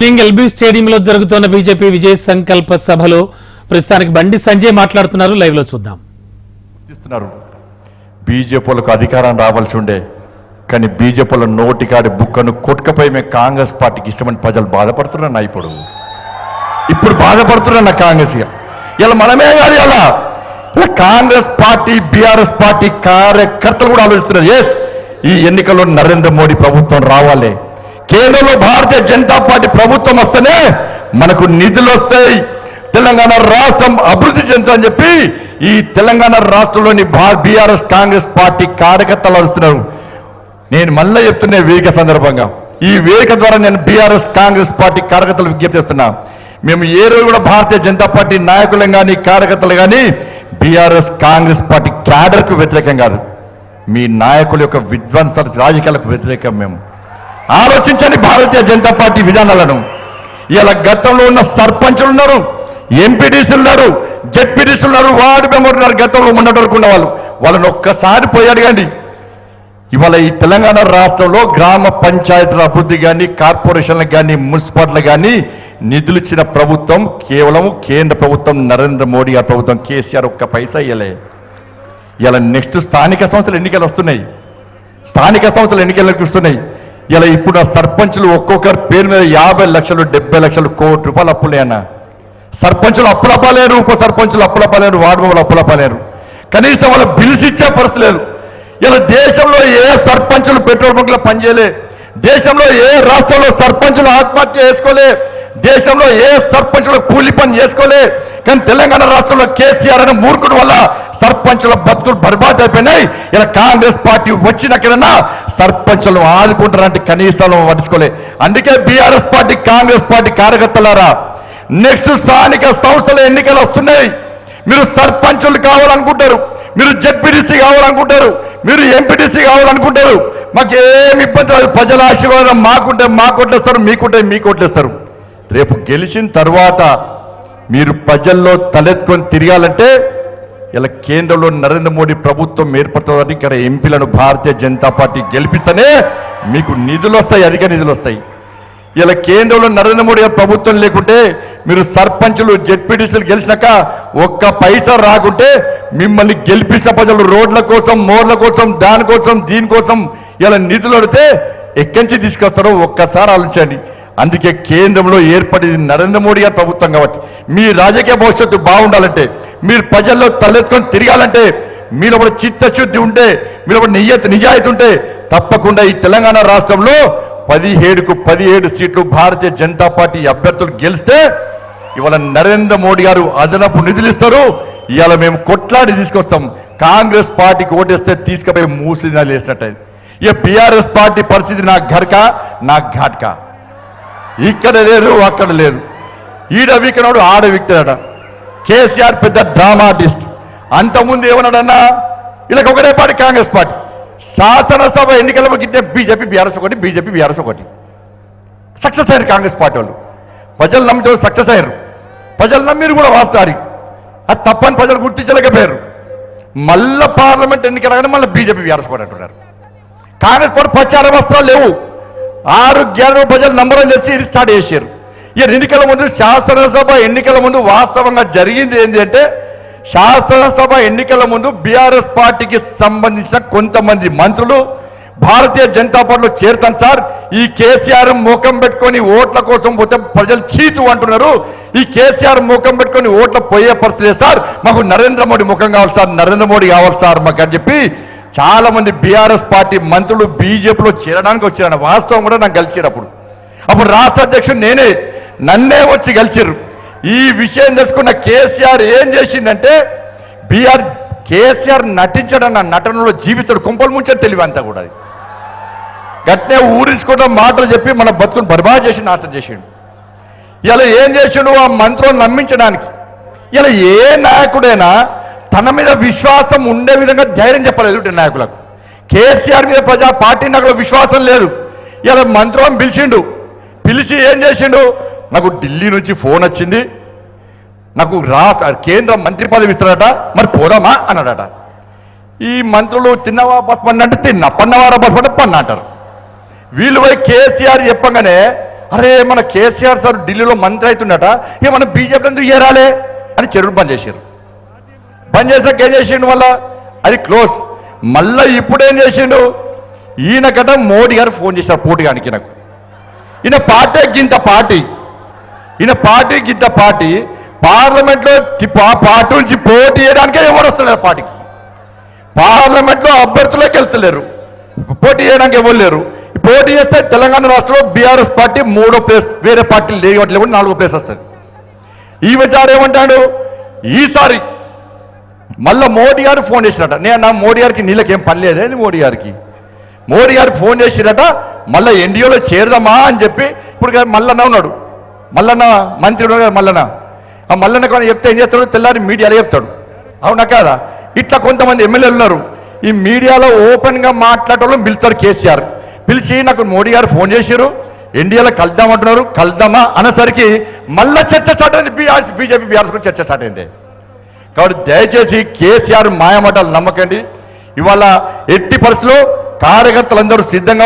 King LB స్టేడియంలో జరుగుతున్న BJP విజయ సంకల్ప సభలో ప్రస్తుతానికి బండి సంజయ్ మాట్లాడుతున్నారు. లైవ్ లో చూద్దాం. బీజేపీలకు అధికారం రావాల్సి ఉండే, కానీ బీజేపీల నోటికాడి బుక్కను కొట్టుకపోయి మేము కాంగ్రెస్ పార్టీకి ఇష్టమని ప్రజలు బాధపడుతున్నా. ఇప్పుడు బాధపడుతున్నా కాంగ్రెస్. ఇలా మనమే కాదు, ఇలా కాంగ్రెస్ పార్టీ బీఆర్ఎస్ పార్టీ కార్యకర్తలు కూడా ఆలోచిస్తున్నారు. ఎస్, ఈ ఎన్నికల్లో నరేంద్ర మోడీ ప్రభుత్వం రావాలి, కేంద్రంలో భారతీయ జనతా పార్టీ ప్రభుత్వం వస్తేనే మనకు నిధులు వస్తాయి, తెలంగాణ రాష్ట్రం అభివృద్ధి చెందుతుందని చెప్పి ఈ తెలంగాణ రాష్ట్రంలోని బీఆర్ఎస్ కాంగ్రెస్ పార్టీ కార్యకర్తలు వస్తున్నారు. నేను మళ్ళీ చెప్తున్నా, వేదిక సందర్భంగా ఈ వేదిక ద్వారా నేను బీఆర్ఎస్ కాంగ్రెస్ పార్టీ కార్యకర్తలు విజ్ఞప్తి చేస్తున్నా. మేము ఏ రోజు కూడా భారతీయ జనతా పార్టీ నాయకులు కానీ కార్యకర్తలు కానీ బీఆర్ఎస్ కాంగ్రెస్ పార్టీ క్యాడర్కు వ్యతిరేకం కాదు, మీ నాయకుల యొక్క విధ్వంస రాజకీయాలకు వ్యతిరేకం. మేము ఆలోచించండి భారతీయ జనతా పార్టీ విధానాలను. ఇలా గతంలో ఉన్న సర్పంచులు ఉన్నారు, ఎంపీడీసీలు ఉన్నారు, జెడ్పీడీసీలు ఉన్నారు, వార్డు మెంబర్లు ఉన్నారు, గతంలో మొన్నటి వరకు ఉన్న వాళ్ళని ఒక్కసారి పోయి అడగండి. ఇవాళ ఈ తెలంగాణ రాష్ట్రంలో గ్రామ పంచాయతీల అభివృద్ధి కానీ కార్పొరేషన్లకు కానీ మున్సిపాలిటీలకు కానీ నిధులు ఇచ్చిన ప్రభుత్వం కేవలం కేంద్ర ప్రభుత్వం, నరేంద్ర మోడీ గారి ప్రభుత్వం. కేసీఆర్ ఒక్క పైసా ఇవ్వలే. ఇలా నెక్స్ట్ స్థానిక సంస్థల ఎన్నికలు వస్తున్నాయి, స్థానిక సంస్థల ఎన్నికలకు వస్తున్నాయి. ఇలా ఇప్పుడు సర్పంచులు ఒక్కొక్కరి పేరు మీద 50 లక్షలు 70 లక్షలు కోటి రూపాయలు అప్పులే అన్న. సర్పంచులు అప్పులపలేరు, ఉప సర్పంచులు అప్పులపలేరు, వార్డు మెంబర్లు అప్పులపలేరు, కనీసం వాళ్ళ బిల్స్ ఇచ్చే పరిస్థితి లేదు. ఇలా దేశంలో ఏ సర్పంచులు పెట్రోల్ బంకులో పనిచేయలే, దేశంలో ఏ రాష్ట్రంలో సర్పంచులు ఆత్మహత్య చేసుకోలే, దేశంలో ఏ సర్పంచులు కూలి పని చేసుకోలే. కానీ తెలంగాణ రాష్ట్రంలో కేసీఆర్ అనే మూర్ఖుడు వల్ల సర్పంచుల బతుకులు బర్బాద్ అయిపోయినాయి. ఇలా కాంగ్రెస్ పార్టీ వచ్చినాకైనా సర్పంచులను ఆదుకుంటారంటే కనీసం పట్టించుకోలే. అందుకే బీఆర్ఎస్ పార్టీ కాంగ్రెస్ పార్టీ కార్యకర్తలారా, నెక్స్ట్ స్థానిక సంస్థల ఎన్నికలు వస్తున్నాయి. మీరు సర్పంచులు కావాలనుకుంటారు, మీరు జెడ్పీడీసీ కావాలనుకుంటారు, మీరు ఎంపీటీసీ కావాలనుకుంటారు. మాకు ఏమి ఇబ్బంది లేదు. ప్రజల ఆశీర్వాదం మాకుంటే మాకొట్లేస్తారు, మీకుంటే మీకొట్లేస్తారు. రేపు గెలిచిన తర్వాత మీరు ప్రజల్లో తలెత్తుకొని తిరగాలంటే ఇలా కేంద్రంలో నరేంద్ర మోడీ ప్రభుత్వం ఏర్పడుతుందని ఇక్కడ ఎంపీలను భారతీయ జనతా పార్టీ గెలిపిస్తేనే మీకు నిధులు వస్తాయి, అధిక నిధులు వస్తాయి. ఇలా కేంద్రంలో నరేంద్ర మోడీ ప్రభుత్వం లేకుంటే మీరు సర్పంచులు జెడ్పీటీసీలు గెలిచినాక ఒక్క పైసా రాకుంటే మిమ్మల్ని గెలిపించిన ప్రజలు రోడ్ల కోసం, మోర్ల కోసం, దానికోసం దీనికోసం ఇలా నిధులు అడితే ఎక్కడి నుంచి తీసుకొస్తారో ఒక్కసారి ఆలోచించండి. అందుకే కేంద్రంలో ఏర్పడింది నరేంద్ర మోడీ గారి ప్రభుత్వం. కాబట్టి మీ రాజకీయ భవిష్యత్తు బాగుండాలంటే, మీరు ప్రజల్లో తలెత్తుకొని తిరగాలంటే, మీరు ఒక చిత్తశుద్ధి ఉంటే, మీరు ఒక నిజాయితీ ఉంటే తప్పకుండా ఈ తెలంగాణ రాష్ట్రంలో 17కు 17 సీట్లు భారతీయ జనతా పార్టీ అభ్యర్థులు గెలిస్తే ఇవాళ నరేంద్ర మోడీ గారు అదనపు నిధులు ఇస్తారు. ఇవాళ మేము కొట్లాడి తీసుకొస్తాం. కాంగ్రెస్ పార్టీకి ఓటేస్తే తీసుకుపోయి మూసినాలు వేసినట్టు. ఇక బీఆర్ఎస్ పార్టీ పరిస్థితి నా ఘర్కా నా ఘాట్కా, ఇక్కడ లేదు అక్కడ లేదు, ఈడ వీకనాడు ఆడ వీక్తాడట. కేసీఆర్ పెద్ద డ్రామా ఆర్టిస్ట్. అంతకుముందు ఏమన్నాడన్నా, ఇలా ఒకటే పార్టీ కాంగ్రెస్ పార్టీ శాసనసభ ఎన్నికల గిట్టే బీజేపీ బీఆర్ఎస్ ఒకటి, బీజేపీ బీఆర్ఎస్ ఒకటి. సక్సెస్ అయ్యారు కాంగ్రెస్ పార్టీ వాళ్ళు. ప్రజలు నమ్మితే సక్సెస్ అయ్యారు, ప్రజలు నమ్మిరు కూడా వాస్తవానికి. అది తప్పని ప్రజలు గుర్తించలేకపోయారు. మళ్ళా పార్లమెంట్ ఎన్నికలగానే మళ్ళీ బీజేపీ బీఆర్ఎస్ కూడా అంటున్నారు. కాంగ్రెస్ పార్టీ ప్రచార వస్త్రాలు లేవు. 6 గ్యారెంటీ ప్రజలు నంబరని తెలిసి ఇది స్టార్ట్ చేశారు. ఈ ఎన్నికల ముందు, శాసనసభ ఎన్నికల ముందు వాస్తవంగా జరిగింది ఏంటి అంటే, శాసనసభ ఎన్నికల ముందు బీఆర్ఎస్ పార్టీకి సంబంధించిన కొంతమంది మంత్రులు భారతీయ జనతా పార్టీలో చేరుతాను సార్, ఈ కేసీఆర్ ముఖం పెట్టుకొని ఓట్ల కోసం పోతే ప్రజలు చీటు అంటున్నారు, ఈ కేసీఆర్ ముఖం పెట్టుకొని ఓట్ల పోయే పరిస్థితి సార్, మాకు నరేంద్ర మోడీ ముఖం కావాలి సార్, నరేంద్ర మోడీ కావాలి సార్ మాకు అని చెప్పి చాలా మంది బీఆర్ఎస్ పార్టీ మంత్రులు బీజేపీలో చేరడానికి వచ్చారన్న వాస్తవం కూడా నాకు కలిసిరు. అప్పుడు రాష్ట్ర అధ్యక్షుడు నేనే, నన్నే వచ్చి కలిసిరు. ఈ విషయం తెలుసుకున్న కేసీఆర్ ఏం చేసిందంటే, కేసీఆర్ నటించడన్న నటనలో జీవితాడు కుంపలు ముంచని తెలివి అంతా కూడా. అది గట్నే ఊరించుకోవడం మాటలు చెప్పి మన బతుకుని బర్బాద్ చేసి నాశనం చేసిండు. ఇలా ఏం చేసిండు, ఆ మంత్రులను నమ్మించడానికి. ఇలా ఏ నాయకుడైనా తన మీద విశ్వాసం ఉండే విధంగా ధైర్యం చెప్పలేదు నాయకులకు. కేసీఆర్ మీద పార్టీ నాయకులకు విశ్వాసం లేదు. ఇలా మంత్రులను పిలిచి ఏం చేసిండు, నాకు ఢిల్లీ నుంచి ఫోన్ వచ్చింది, నాకు కేంద్ర మంత్రి పదవి ఇస్తాడట, మరి పోదామా అన్నాడట. ఈ మంత్రులు తిన్నవా బస్ పన్ను అంటే తిన్నా, పన్నవారా బస్ పట్ట పన్ను అంటారు. వీళ్ళు పోయి కేసీఆర్ చెప్పగానే అరే మన కేసీఆర్ సార్ ఢిల్లీలో మంత్రి అవుతుండట ఇక మనం బీజేపీ ఎందుకు చేరాలి అని చెరువు బంద్ చేశారు. బంద్ చేసాక ఏం చేసిండు వల్ల అది క్లోజ్. మళ్ళీ ఇప్పుడేం చేసిండు ఈయనకట మోడీ గారు ఫోన్ చేశారు పోటీగానికి. నాకు ఈయన పార్టీ గింత పార్టీ పార్లమెంట్లో పార్టీ నుంచి పోటీ చేయడానికే ఎవరు వస్తున్నారు పార్టీకి. పార్లమెంట్లో అభ్యర్థులకు వెళ్తలేరు, పోటీ చేయడానికి ఎవరు లేరు. పోటీ చేస్తే తెలంగాణ రాష్ట్రంలో బీఆర్ఎస్ పార్టీ 3వ ప్లేస్, వేరే పార్టీలు లేవట్లేదు 4వ ప్లేస్ వస్తుంది. ఈ విచారం ఏమంటాడు ఈసారి మళ్ళీ మోడీ గారు ఫోన్ చేసినట. నేను మోడీ గారికి నీళ్ళకేం పని లేదే మోడీ గారికి ఫోన్ చేసిరట మళ్ళీ ఎన్డీఏలో చేరదామా అని చెప్పి. ఇప్పుడు మల్లన్న ఉన్నాడు, మల్లన్న మంత్రి ఉన్నాడు, మల్లన్న ఆ మల్లన్న కొన్ని చెప్తే ఏం చేస్తాడు తెల్లారి మీడియాలో చెప్తాడు. అవునా కాదా? ఇట్లా కొంతమంది ఎమ్మెల్యేలు ఉన్నారు ఈ మీడియాలో ఓపెన్గా మాట్లాడటం పిలుస్తారు. కేసీఆర్ పిలిచి నాకు మోడీ గారు ఫోన్ చేశారు, ఎన్డీఏలో కలుద్దామంటున్నారు, కలుద్దామా అనేసరికి మళ్ళీ చర్చ స్టార్ట్ అయింది. బీజేపీ బీఆర్ఎస్ కూడా చర్చ స్టార్ట్ అయింది. కాబట్టి దయచేసి కేసీఆర్ మాయమాటలు నమ్మకండి. ఇవాళ ఎట్టి పరిస్థితుల్లో కార్యకర్తలందరూ సిద్ధంగా